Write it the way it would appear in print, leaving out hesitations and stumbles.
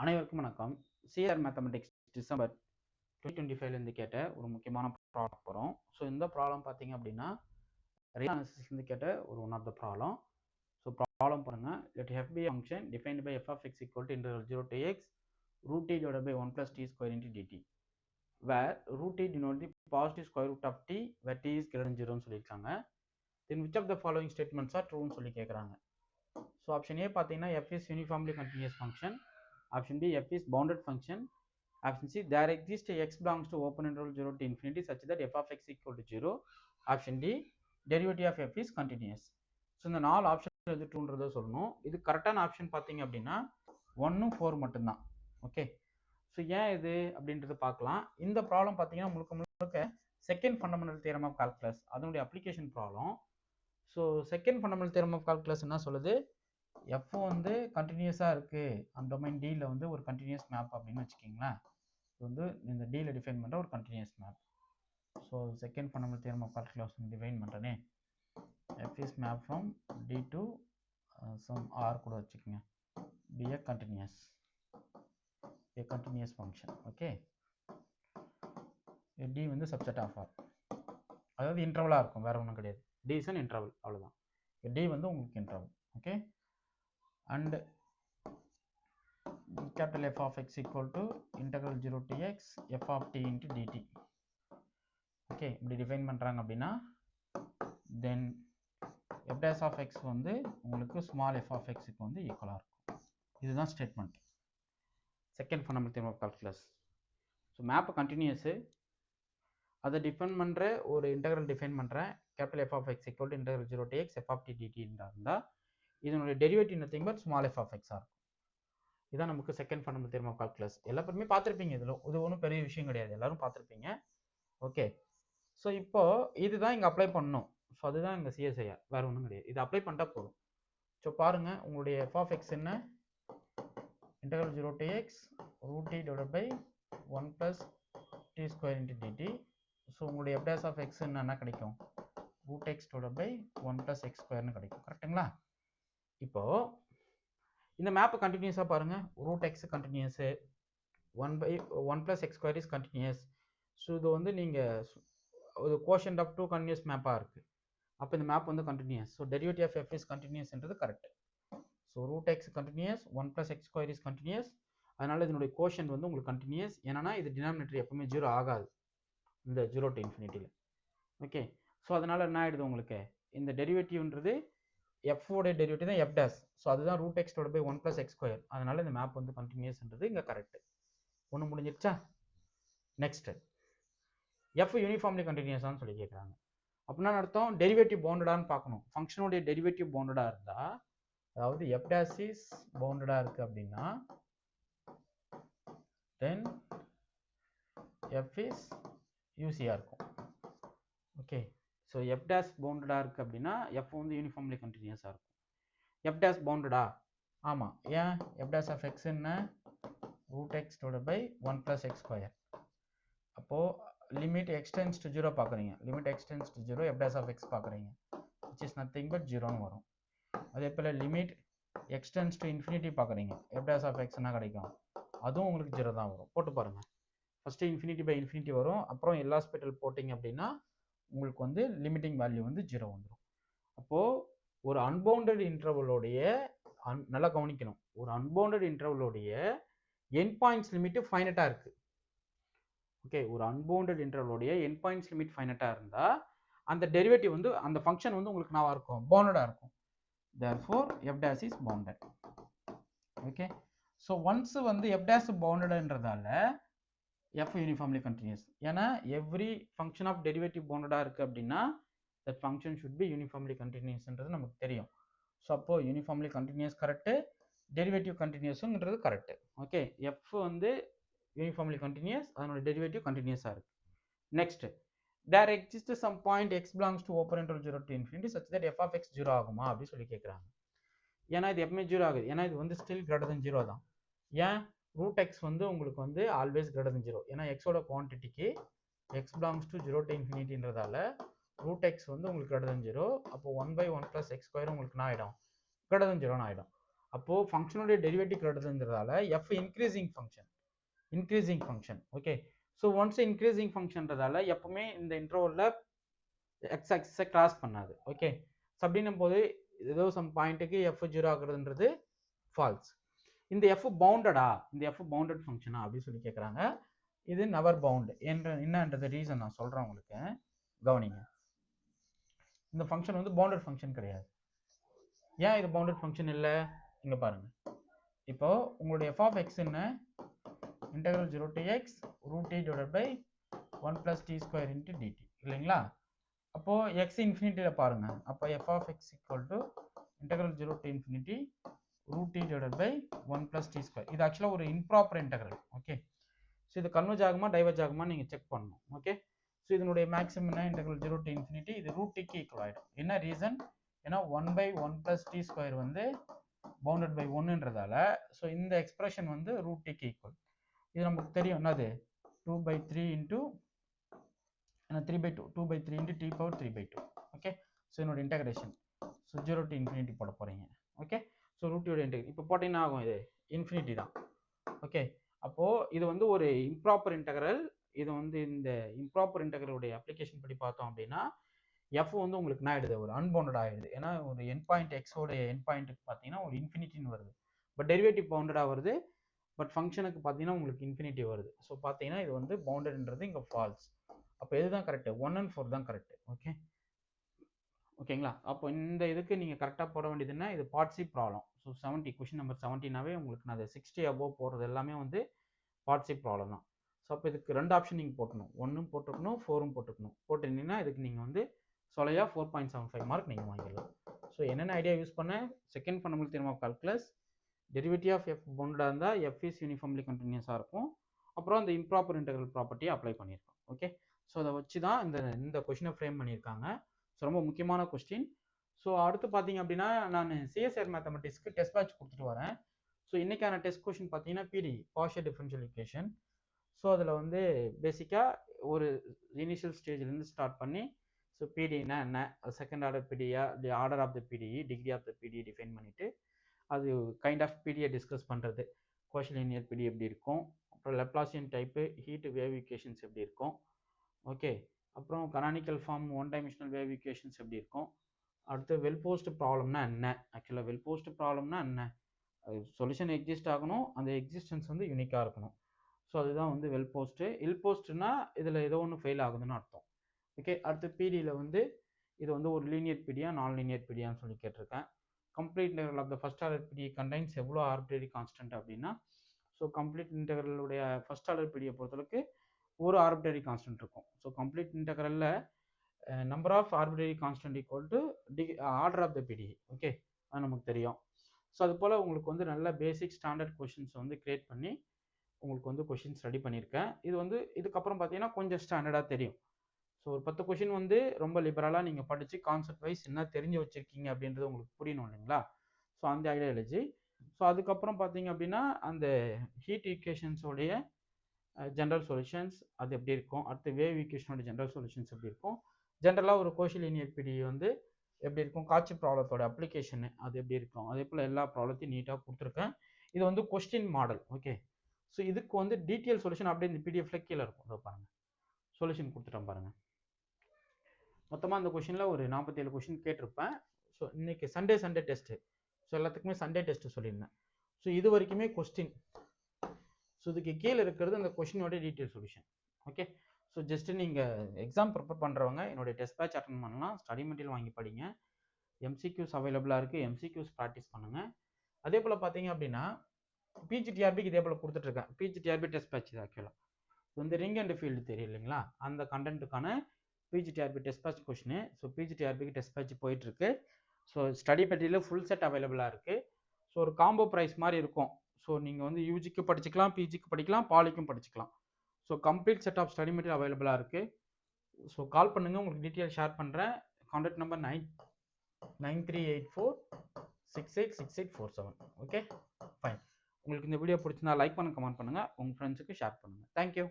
அனைவருக்கும் வணக்கம். CR mathematics December 2025 கேட்ட ஒரு முக்கியமான ப்ராப்ளம் போகிறோம். ஸோ இந்த ப்ராப்ளம் பார்த்தீங்க அப்படின்னா ரியல் அனாலிசிஸ்லேருந்து கேட்ட ஒரு one of the problem. So problem பாருங்க. Let f be a function defined by f of x equal to integral 0 to x root t divided by 1 plus t square into dt where root t denote the positive square root of t where t is greater than 0 ன்னு சொல்லியிருக்காங்க. then which of the following statements are true ன்னு சொல்லி கேட்குறாங்க. So option A பார்த்தீங்கன்னா f is uniformly continuous function. Option B, f is bounded function. Option C, there exists x belongs to open interval 0 to infinity such that f of x equal to 0. Option D, derivative of f is continuous. So இந்த 4 option எது ட்ரூன்றதை சொல்லணும். இது கரெக்டான option பார்த்தீங்க அப்படின்னா 1 4 மட்டும்தான். Okay, so ஏன் இது அப்படின்றது பார்க்கலாம். இந்த ப்ராப்ளம் பார்த்தீங்கன்னா முழுக்க second fundamental theorem of calculus அதனுடைய application problem. So second fundamental theorem of calculus என்ன சொல்லுது, எஃப் வந்து கண்டினியூஸாக இருக்குது அந்த டொமைன் டியில் வந்து ஒரு கண்டினியூஸ் மேப் அப்படின்னு வச்சுக்கிங்களேன். இது வந்து இந்த டியில் டிஃபைன் பண்ணுற ஒரு continuous map. So second fundamental theorem of calculus define பண்ணுறேனே, f is map from D to some R கூட வச்சுக்கோங்க, be a continuous function. Okay, D வந்து சப்செட் ஆஃப் ஆர், அதாவது இன்டர்வலாக இருக்கும், வேறு ஒன்றும் கிடையாது. டி இஸ் அன் இன்டர்வல், அவ்வளோதான். டி வந்து உங்களுக்கு interval. Okay, and capital F of x equal to integral 0 to x f of t into dt. okay, இப்படி டிஃபைன் பண்ணுறாங்க அப்படின்னா then f dash of x வந்து உங்களுக்கு small f of x க்கு வந்து ஈக்குவலாக இருக்கும். இதுதான் statement second fundamental theorem of calculus. So map continuous, அதை டிஃபைன் பண்ணுற ஒரு இன்டெக்ரல் டிஃபைன் பண்ணுறேன், capital f of x equal to integral 0 to x f of t dt இருந்தால் இதனுடைய derivative nothing but small f of x இருக்கும். இதான் நமக்கு second fundamental theorem of calculus. எல்லா பேருமே பார்த்துருப்பீங்க, இதில் இது ஒன்றும் பெரிய விஷயம் கிடையாது, எல்லாரும் பார்த்துருப்பீங்க. ஓகே, ஸோ இப்போ இதுதான் இங்கே அப்ளை பண்ணணும். ஸோ அதுதான் இங்கே சிஎஸ்ஐஆர், வேறு ஒன்றும் கிடையாது. இது அப்ளை பண்ணிட்டா போதும். ஸோ பாருங்கள், உங்களுடைய எஃப் ஆஃப் எக்ஸ் என்ன, integral 0 to x root t divide by 1 plus t square into dt. So உங்களுடைய எஃப் டேஸ் ஆஃப் எக்ஸ் என்ன கிடைக்கும், root x divide by 1 plus x ஸ்கொயர்னு கிடைக்கும். கரெக்டுங்களா? இப்போது இந்த மேப்பு கண்டினியூஸாக பாருங்கள், root x continuous, 1 plus x square is continuous. So இது வந்து நீங்கள் ஒரு கோஷன்ட் ஆஃப் டூ கண்டினியூஸ் மேப்பாக இருக்குது. அப்போ இந்த மேப் வந்து continuous. So derivative of f is கண்டினியூஸ்ன்றது correct. So root x continuous, 1 plus x square is continuous. அதனால் இதனுடைய கோஷன்ட் வந்து உங்களுக்கு கண்டினியூஸ். ஏன்னா இது டினாமினேட்டர் எப்பவுமே 0 ஆகாது இந்த 0 to இன்ஃபினிட்டியில். ஓகே, ஸோ அதனால் என்ன ஆகிடுது உங்களுக்கு, இந்த டெரிவேட்டிவ்ன்றது எஃப்ஓடைய டெரிவேட்டிவ் தான் எஃப் டேஸ். ஸோ அதுதான் root x divide by 1 plus x square. அதனால் இந்த மேப் வந்து கண்டினியூஸ்ன்றது இங்கே கரெக்ட். ஒன்று முடிஞ்சிருச்சா? நெக்ஸ்ட், எஃப் யூனிஃபார்ம்லி கண்டினியூஸான்னு சொல்லி கேட்குறாங்க. அப்படின்னா அர்த்தம் டெரிவேட்டிவ் பவுண்டடான்னு பார்க்கணும். ஃபங்க்ஷனுடைய டெரிவேட்டிவ் பவுண்டடாக இருந்தால், அதாவது எஃப் டேஸ் இஸ் பவுண்டடாக இருக்குது அப்படின்னா தென் எஃப் இஸ் யூசியாக இருக்கும். ஓகே, ஸோ எஃப் டேஸ் பவுண்டடாக இருக்குது அப்படின்னா எஃப் வந்து யூனிஃபார்ம்லி கண்டினியூஸாக இருக்கும். எஃப் டேஸ் பவுண்டடா? ஆமாம். ஏன், எஃப் டேஸ் ஆஃப் எக்ஸ் என்ன, root x divide by 1 plus x square. அப்போது லிமிட் எக்ஸ்டென்ஸ் டு 0 பார்க்குறீங்க, limit x tends to 0 f dash of x பார்க்குறீங்க, விச் இஸ் நத்திங் பட் 0ன்னு வரும். அதே போல் லிமிட் எக்ஸ்டென்ஸ் டு இன்ஃபினிட்டி பார்க்குறீங்க, எஃப் டேஸ் ஆஃப் எக்ஸ் என்ன கிடைக்கும், அதுவும் உங்களுக்கு 0 தான் வரும். போட்டு பாருங்கள், ஃபஸ்ட்டு இன்ஃபினிட்டி பை இன்ஃபினிட்டி வரும், அப்புறம் எல்லா ஸ்பெட்டல் போட்டிங்க அப்படின்னா உங்களுக்கு வந்து லிமிட்டிங் வேல்யூ வந்து 0 வந்துடும். அப்போது ஒரு அன்பவுண்டட் இன்டர்வலோடைய நல்லா கவனிக்கணும், ஒரு அன்பவுண்டட் இன்டர்வலோடைய என் பாயிண்ட்ஸ் லிமிட் ஃபைனட்டாக இருக்குது. ஓகே, ஒரு அன்பவுண்டட் இன்டர்வலோடைய என் பாயிண்ட்ஸ் லிமிட் ஃபைனட்டாக இருந்தால் அந்த டெரிவேட்டிவ் வந்து அந்த ஃபங்க்ஷன் வந்து உங்களுக்கு நான் இருக்கும் பவுண்டடாக இருக்கும். therefore f dash is bounded. Okay, so once வந்து f dash பவுண்டட்ன்றதால f யூனிஃபார்ம்லி கண்டினியூஸ். ஏன்னா எவ்ரி ஃபங்க்ஷன் ஆஃப் டெரிவேட்டிவ் பவுண்டடாக இருக்குது அப்படின்னா that function should be uniformly continuousன்றது நமக்கு தெரியும். ஸோ அப்போது யூனிஃபார்ம்லி கண்டினியூஸ் கரெக்டு, டெரிவேட்டிவ் கண்டினியூஸுங்கிறது கரெக்டு. ஓகே, எஃப் வந்து யூனிஃபார்ம்லி கண்டினியூஸ், அதனோட டெரிவேட்டிவ் கண்டினியூஸாக இருக்குது. Next, there exists some point x belongs to open interval 0 to infinity such that f of x 0 ஆகுமா அப்படி சொல்லி கேட்குறாங்க. ஏன்னா இது எப்பவுமே 0 ஆகுது, ஏன்னா இது வந்து ஸ்டில் கிரேட்டர் தென் 0 தான். ஏன், ரூட் எக்ஸ் வந்து உங்களுக்கு வந்து ஆல்வேஸ் கிரேட்டர் தென் 0. ஏன்னா எக்ஸோட குவான்டிட்டிக்கு x belongs to 0 to infinity-ன்றதால ரூட் எக்ஸ் வந்து உங்களுக்கு கிரேட்டர் தென் 0. அப்போ 1 by 1 plus x ஸ்கொயர் உங்களுக்கு என்ன ஆகிடும், கிரேட்டர் தென் 0ன்னு ஆகிடும். அப்போ ஃபங்க்ஷனுடைய டெரிவேட்டிவ் கிடையாதுன்றதால f increasing function. Okay, so once increasing ஃபங்க்ஷன்றதால எப்பவுமே இந்த இன்டர்வல்ல எக்ஸ் ஆக்சிஸை கிராஸ் பண்ணாது. ஓகே, ஸோ அப்படின்னும் போது ஏதோ சம் பாயிண்ட்டுக்கு எஃப் 0 ஆகுறதுன்றது ஃபால்ஸ். இந்த எஃப் பவுண்டடா, இந்த எஃப் பவுண்டட் ஃபங்க்ஷனா அப்படின்னு சொல்லி கேட்குறாங்க. இது நெவர் பவுண்ட் என்னன்றது ரீசன் நான் சொல்கிறேன் உங்களுக்கு, கவனிங்க. இந்த ஃபங்க்ஷன் வந்து பவுண்டட் ஃபங்க்ஷன் கிடையாது. ஏன் இது பவுண்டட் ஃபங்க்ஷன் இல்லை? இங்கே பாருங்க, இப்போ உங்களுடைய எஃப் ஆஃப் எக்ஸ் என்ன, integral 0 to x root t divided by 1 plus t square into dt இல்லைங்களா? அப்போ x இன்ஃபினிட்டியில் பாருங்க, அப்போ f of x equal to integral 0 to infinity root t divided by 1 plus t square. இது ஆக்சுவலாக ஒரு improper integral. Okay, so இது converge ஆகுமா டைவர்ஜ் ஆகுமா நீங்கள் செக் பண்ணணும். ஓகே, ஸோ இதனுடைய மேக்ஸிமம் என்ன, இன்டெக்ரல் 0 to infinity, இது root t க்கு ஈக்குவல் ஆகிடும். என்ன ரீசன்? ஏன்னா 1 by 1 plus t square வந்து பவுண்டட் பை 1ன்றதால, ஸோ இந்த எக்ஸ்பிரஷன் வந்து root t க்கு ஈக்குவல். இது நமக்கு தெரியும் என்னது, 2 by 3 into 3 by 2, 2 by 3 into t power 3 by 2. Okay, so என்னோட இன்டெகிரேஷன், ஸோ 0 to infinity போட போகிறீங்க. ஓகே, ஸோ ரூட்டோட இன்டெகிரேஷன் இப்போ போட்டிங்கன்னா ஆகும், இது இன்ஃபினிட்டி தான். ஓகே, அப்போது இது வந்து ஒரு இம்ப்ராப்பர் இன்டெக்ரல். இது வந்து இந்த இம்ப்ராப்பர் இன்டெக்ரலுடைய அப்ளிகேஷன் படி பார்த்தோம் அப்படின்னா எஃப் வந்து உங்களுக்கு என்ன ஆகிடுது, ஒரு அன்பவுண்டட் ஆகிடுது. ஏன்னா ஒரு என் பாயிண்ட் எக்ஸோடைய என் பாயிண்ட்டுக்கு பார்த்தீங்கன்னா ஒரு இன்ஃபினிட்டின்னு வருது, பட் டெரிவேட்டிவ் பவுண்டடாக வருது, பட் ஃபங்க்ஷனுக்கு பார்த்தீங்கன்னா உங்களுக்கு இன்ஃபினிட்டி வருது. ஸோ பார்த்தீங்கன்னா இது வந்து பவுண்டட்ன்றது இங்கே ஃபால்ஸ். அப்போ எதுதான் கரெக்டு, 1 and 4 தான் கரெக்டு. ஓகே, ஓகேங்களா? அப்போ இந்த இதுக்கு நீங்கள் கரெக்டாக போட வேண்டியதுன்னா இது part C problem. So 70 question number 17னாவே உங்களுக்கு நான் 60 above போகிறது எல்லாமே வந்து பார்ட் சி ப்ராப்ளம் தான். ஸோ அப்போ இதுக்கு 2 ஆப்ஷன் நீங்கள் போட்டணும், 1ம் போட்டுக்கணும் 4ம் போட்டுக்கணும். போட்டுருந்தீங்கன்னா இதுக்கு நீங்கள் வந்து சொல்லையா 4.75 மார்க் நீங்கள் வாங்கிடலாம். ஸோ என்னென்ன ஐடியா யூஸ் பண்ண, second fundamental theorem of calculus, derivative of f பவுண்டடாக இருந்தால் எஃப் இஸ் யூனிஃபார்ம்லி கண்டினியூஸாக இருக்கும். அப்புறம் அந்த இம்ப்ராப்பர் இன்டெக்ரல் ப்ராப்பர்ட்டியை அப்ளை பண்ணியிருக்கோம். ஓகே, ஸோ அதை வச்சு தான் இந்த கொஷினை ஃப்ரேம் பண்ணியிருக்காங்க. ஸோ ரொம்ப முக்கியமான கொஸ்டின். ஸோ அடுத்து பார்த்தீங்க அப்படின்னா நான் சிஎஸ்ஆர் மேத்தமெட்டிக்ஸ்க்கு டெஸ்ட் பேட்ச் கொடுத்துட்டு வரேன். ஸோ இன்றைக்கான டெஸ்ட் கொஷின் பார்த்தீங்கன்னா பிடி பார்ஷியல் டிஃபரன்ஷியல் ஈக்குவேஷன். ஸோ அதில் வந்து பேசிக்காக ஒரு இனிஷியல் ஸ்டேஜ்லேருந்து ஸ்டார்ட் பண்ணி, ஸோ பிடினா என்ன, செகண்ட் ஆர்டர் பிடியா, the order of the PDE, degree of the PDE define பண்ணிவிட்டு அது கைண்ட் ஆஃப் பிடியை டிஸ்கஸ் பண்ணுறது, கோஷல் லீனியர் பிடி எப்படி இருக்கும், அப்புறம் Laplacian type heat wave equations எப்படி இருக்கும். ஓகே, அப்புறம் canonical form one dimensional wave equations எப்படி இருக்கும். அடுத்து வெல் போஸ்ட் ப்ராப்ளம்னா என்ன, ஆக்சுவலாக வெல் போஸ்ட் ப்ராப்ளம்னா என்ன, சொல்யூஷன் எக்ஸிஸ்ட் ஆகணும், அந்த எக்ஸிஸ்டன்ஸ் வந்து யூனிக்காக இருக்கணும். ஸோ அதுதான் வந்து வெல் போஸ்ட்டு. இல் போஸ்ட்னா இதில் ஏதோ ஒன்று ஃபெயில் ஆகுதுன்னு அர்த்தம். ஓகே, அடுத்து பிடியில் வந்து இது வந்து ஒரு லீனியர் பிடியா நான் லீனியர் பிடியான்னு சொல்லி கேட்டிருக்கேன். Complete integral of the first order PDE contains எவ்வளோ ஆர்பிட்ரரி கான்ஸ்டன்ட் அப்படின்னா, ஸோ கம்ப்ளீட் இன்டெக்ரலுடைய ஃபர்ஸ்ட் ஆர்டர் பிடியை பொறுத்தளவுக்கு ஒரு ஆர்பிட்ரரி கான்ஸ்டன்ட் இருக்கும். ஸோ கம்ப்ளீட் இன்டெக்ரலில் number of arbitrary constant equal to order of the PDE. Okay, அது நமக்கு தெரியும். ஸோ அது போல் உங்களுக்கு வந்து நல்ல பேசிக் ஸ்டாண்டர்ட் கொஷின்ஸ் வந்து கிரியேட் பண்ணி உங்களுக்கு வந்து கொஷின்ஸ் ரெடி பண்ணியிருக்கேன். இது வந்து இதுக்கப்புறம் பார்த்தீங்கன்னா கொஞ்சம் ஸ்டாண்டர்டாக தெரியும். ஸோ ஒரு 10 கொஷின் வந்து ரொம்ப லிபரலாக நீங்கள் படித்து கான்செப்ட் வைஸ் என்ன தெரிஞ்சு வச்சுருக்கீங்க அப்படின்றது உங்களுக்கு புரியணும் இல்லைங்களா? ஸோ அந்த ஐடியாலஜி. ஸோ அதுக்கப்புறம் பார்த்தீங்க அப்படின்னா அந்த ஹீட் ஈக்குவேஷன்ஸோடைய ஜென்ரல் சொல்யூஷன்ஸ் அது எப்படி இருக்கும், அடுத்து வேவ் ஈக்குவேஷனோட ஜென்ரல் சொல்யூஷன்ஸ் எப்படி இருக்கும், ஜென்ரலாக ஒரு கோஷல் லீனியர் பிடி வந்து எப்படி இருக்கும், காட்சி ப்ராப்ளத்தோட அப்ளிகேஷனு அது எப்படி இருக்கும், அதே போல் எல்லா ப்ராப்ளத்தையும் நீட்டாக கொடுத்துருக்கேன். இது வந்து கொஸ்டின் மாடல். ஓகே, ஸோ இதுக்கு வந்து டீட்டெயில் சொல்யூஷன் அப்படியே இந்த பிடிஎஃப்ல கீழே இருக்கும். அதை பாருங்கள், சொல்யூஷன் கொடுத்துட்டேன் பாருங்கள். மொத்தமாக அந்த கொஷினில் ஒரு 47 கொஷின் கேட்டிருப்பேன். ஸோ இன்னைக்கு சண்டே டெஸ்ட்டு, ஸோ எல்லாத்துக்குமே சண்டே டெஸ்ட்டு சொல்லியிருந்தேன். ஸோ இது வரைக்குமே கொஸ்டின். ஸோ இதுக்கு கீழே இருக்கிறது அந்த கொஷினோட detail solution. Okay, so just நீங்கள் எக்ஸாம் ப்ரிப்பேர் பண்ணுறவங்க என்னுடைய டெஸ்ட் பேட்ச் அட்டன் பண்ணலாம், ஸ்டடி மெட்டீரியல் வாங்கி படிங்க, எம்சிக்யூஸ் அவைலபிளாக இருக்குது, எம்சிக்யூஸ் ப்ராக்டிஸ் பண்ணுங்கள். அதே போல் பார்த்தீங்க அப்படின்னா பிஜிடிஆர்பிக்கு இதே போல் கொடுத்துட்ருக்கேன். பிஜிடிஆர்பி டெஸ்ட் பேட்ச் இது ஆக்சுவலாக வந்து ரிங் அண்ட் ஃபீல்டு தெரியும் இல்லைங்களா, அந்த கண்டென்ட்டுக்கான PGTRB test batch question. So பிஜிடிஆர்பிக்கு டெஸ்ட் பேட்ச் போயிட்டுருக்கு. So study material full set அவைலபிளாக இருக்குது. ஸோ ஒரு காம்போ ப்ரைஸ் மாதிரி இருக்கும். ஸோ நீங்கள் வந்து யூஜிக்கு படிச்சுக்கலாம், பிஜிக்கு படிக்கலாம், பாலிக்கும் படிச்சுக்கலாம். So complete set of study material அவைலபிளாக இருக்குது. ஸோ கால் பண்ணுங்கள், உங்களுக்கு டீட்டெயில் ஷேர் பண்ணுறேன். Contact number 9384686847. Okay fine. உங்களுக்கு இந்த வீடியோ பிடிச்சிருந்தா லைக் பண்ணுங்கள், கமெண்ட் பண்ணுங்கள், உங்கள் ஃப்ரெண்ட்ஸுக்கு ஷேர் பண்ணுங்கள். தேங்க்யூ.